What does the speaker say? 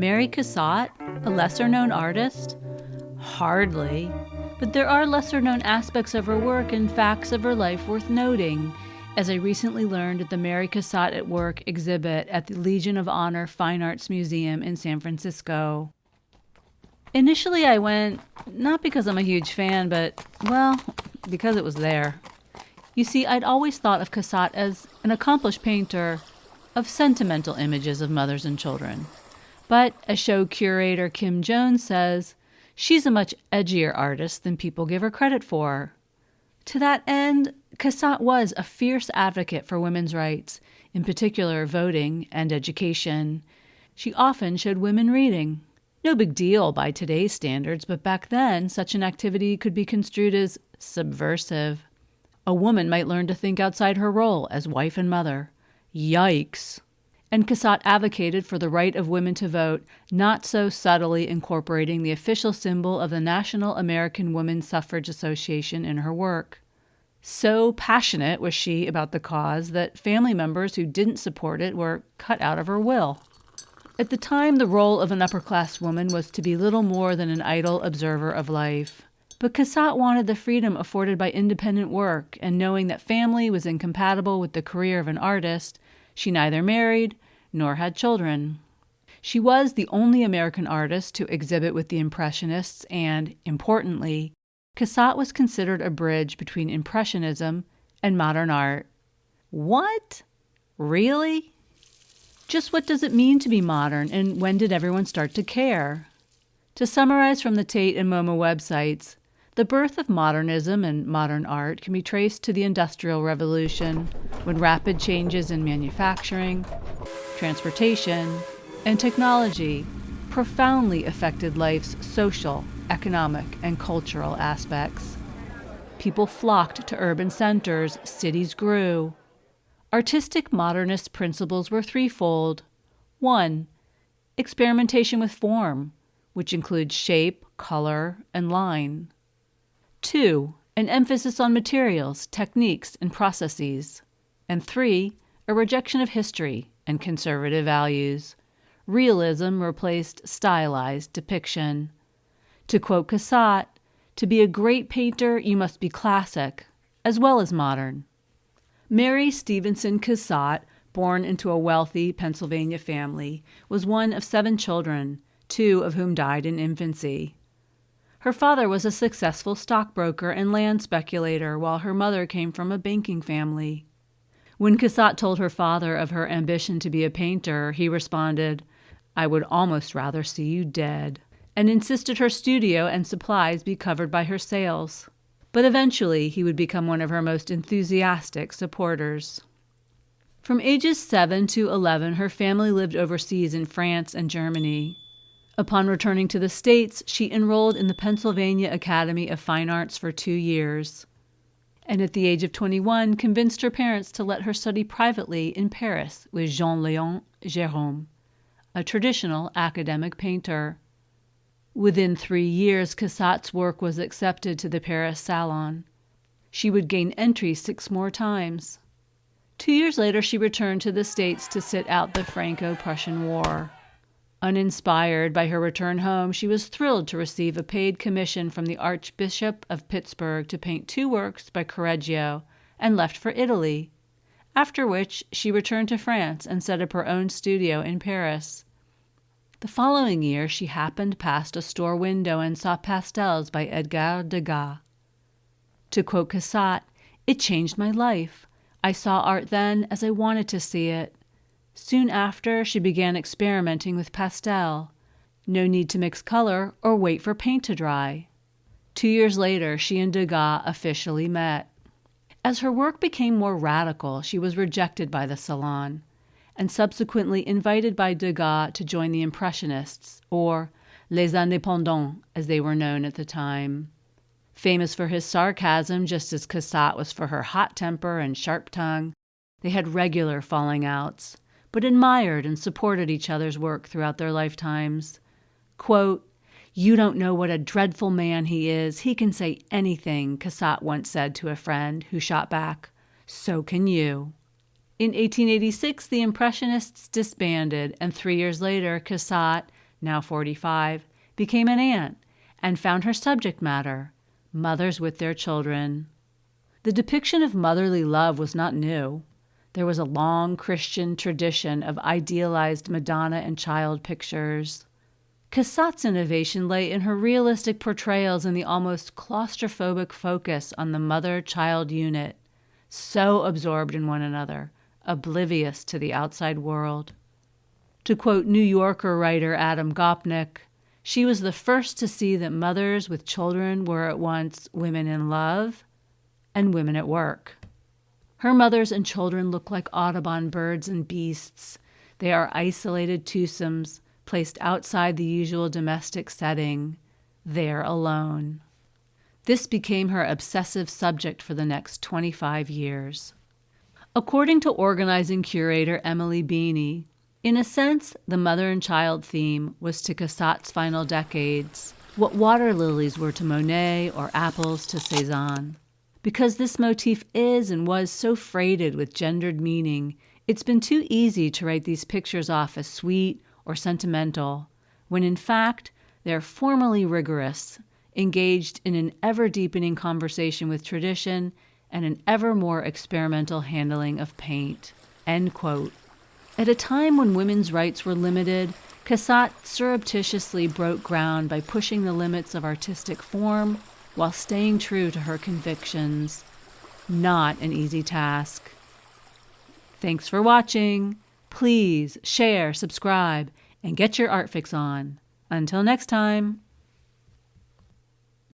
Mary Cassatt, a lesser-known artist? Hardly. But there are lesser-known aspects of her work and facts of her life worth noting, as I recently learned at the Mary Cassatt at Work exhibit at the Legion of Honor Fine Arts Museum in San Francisco. Initially I went, not because I'm a huge fan, but, well, because it was there. You see, I'd always thought of Cassatt as an accomplished painter of sentimental images of mothers and children. But, as show curator Kim Jones says, she's a much edgier artist than people give her credit for. To that end, Cassatt was a fierce advocate for women's rights, in particular voting and education. She often showed women reading. No big deal by today's standards, but back then, such an activity could be construed as subversive. A woman might learn to think outside her role as wife and mother. Yikes! And Cassatt advocated for the right of women to vote, not so subtly incorporating the official symbol of the National American Women's Suffrage Association in her work. So passionate was she about the cause that family members who didn't support it were cut out of her will. At the time, the role of an upper-class woman was to be little more than an idle observer of life. But Cassatt wanted the freedom afforded by independent work, and knowing that family was incompatible with the career of an artist, she neither married nor had children. She was the only American artist to exhibit with the Impressionists, and, importantly, Cassatt was considered a bridge between Impressionism and modern art. What? Really? Just what does it mean to be modern, and when did everyone start to care? To summarize from the Tate and MoMA websites, the birth of modernism and modern art can be traced to the Industrial Revolution, when rapid changes in manufacturing, transportation, and technology profoundly affected life's social, economic, and cultural aspects. People flocked to urban centers, cities grew. Artistic modernist principles were threefold. 1. Experimentation with form, which includes shape, color, and line. 2. An emphasis on materials, techniques, and processes. And 3. A rejection of history and conservative values. Realism replaced stylized depiction. To quote Cassatt, "To be a great painter, you must be classic, as well as modern." Mary Stevenson Cassatt, born into a wealthy Pennsylvania family, was one of 7 children, 2 of whom died in infancy. Her father was a successful stockbroker and land speculator, while her mother came from a banking family. When Cassatt told her father of her ambition to be a painter, he responded, "I would almost rather see you dead," and insisted her studio and supplies be covered by her sales. But eventually he would become one of her most enthusiastic supporters. From ages 7 to 11, her family lived overseas in France and Germany. Upon returning to the States, she enrolled in the Pennsylvania Academy of Fine Arts for 2 years, and at the age of 21 convinced her parents to let her study privately in Paris with Jean-Léon Gérôme, a traditional academic painter. Within 3 years, Cassatt's work was accepted to the Paris Salon. She would gain entry 6 more times. 2 years later, she returned to the States to sit out the Franco-Prussian War. Uninspired by her return home, she was thrilled to receive a paid commission from the Archbishop of Pittsburgh to paint 2 works by Correggio and left for Italy, after which she returned to France and set up her own studio in Paris. The following year, she happened past a store window and saw pastels by Edgar Dégas. To quote Cassatt, "It changed my life. I saw art then as I wanted to see it." Soon after, she began experimenting with pastel. No need to mix color or wait for paint to dry. 2 years later, she and Dégas officially met. As her work became more radical, she was rejected by the Salon, and subsequently invited by Dégas to join the Impressionists, or Les Indépendants, as they were known at the time. Famous for his sarcasm, just as Cassatt was for her hot temper and sharp tongue, they had regular falling outs, but admired and supported each other's work throughout their lifetimes. Quote, "You don't know what a dreadful man he is. He can say anything," Cassatt once said to a friend, who shot back, "So can you." In 1886, the Impressionists disbanded, and 3 years later, Cassatt, now 45, became an aunt and found her subject matter, mothers with their children. The depiction of motherly love was not new. There was a long Christian tradition of idealized Madonna and child pictures. Cassatt's innovation lay in her realistic portrayals and the almost claustrophobic focus on the mother-child unit, so absorbed in one another, oblivious to the outside world. To quote New Yorker writer Adam Gopnik, she was the first to see that mothers with children were at once women in love and women at work. Her mothers and children look like Audubon birds and beasts. They are isolated twosomes, placed outside the usual domestic setting, there alone. This became her obsessive subject for the next 25 years. According to organizing curator Emily Beanie, in a sense, the mother and child theme was to Cassatt's final decades what water lilies were to Monet or apples to Cézanne. Because this motif is and was so freighted with gendered meaning, it's been too easy to write these pictures off as sweet or sentimental, when in fact they're formally rigorous, engaged in an ever-deepening conversation with tradition and an ever more experimental handling of paint." End quote. At a time when women's rights were limited, Cassatt surreptitiously broke ground by pushing the limits of artistic form while staying true to her convictions. Not an easy task. Thanks for watching. Please share, subscribe, and get your art fix on. Until next time.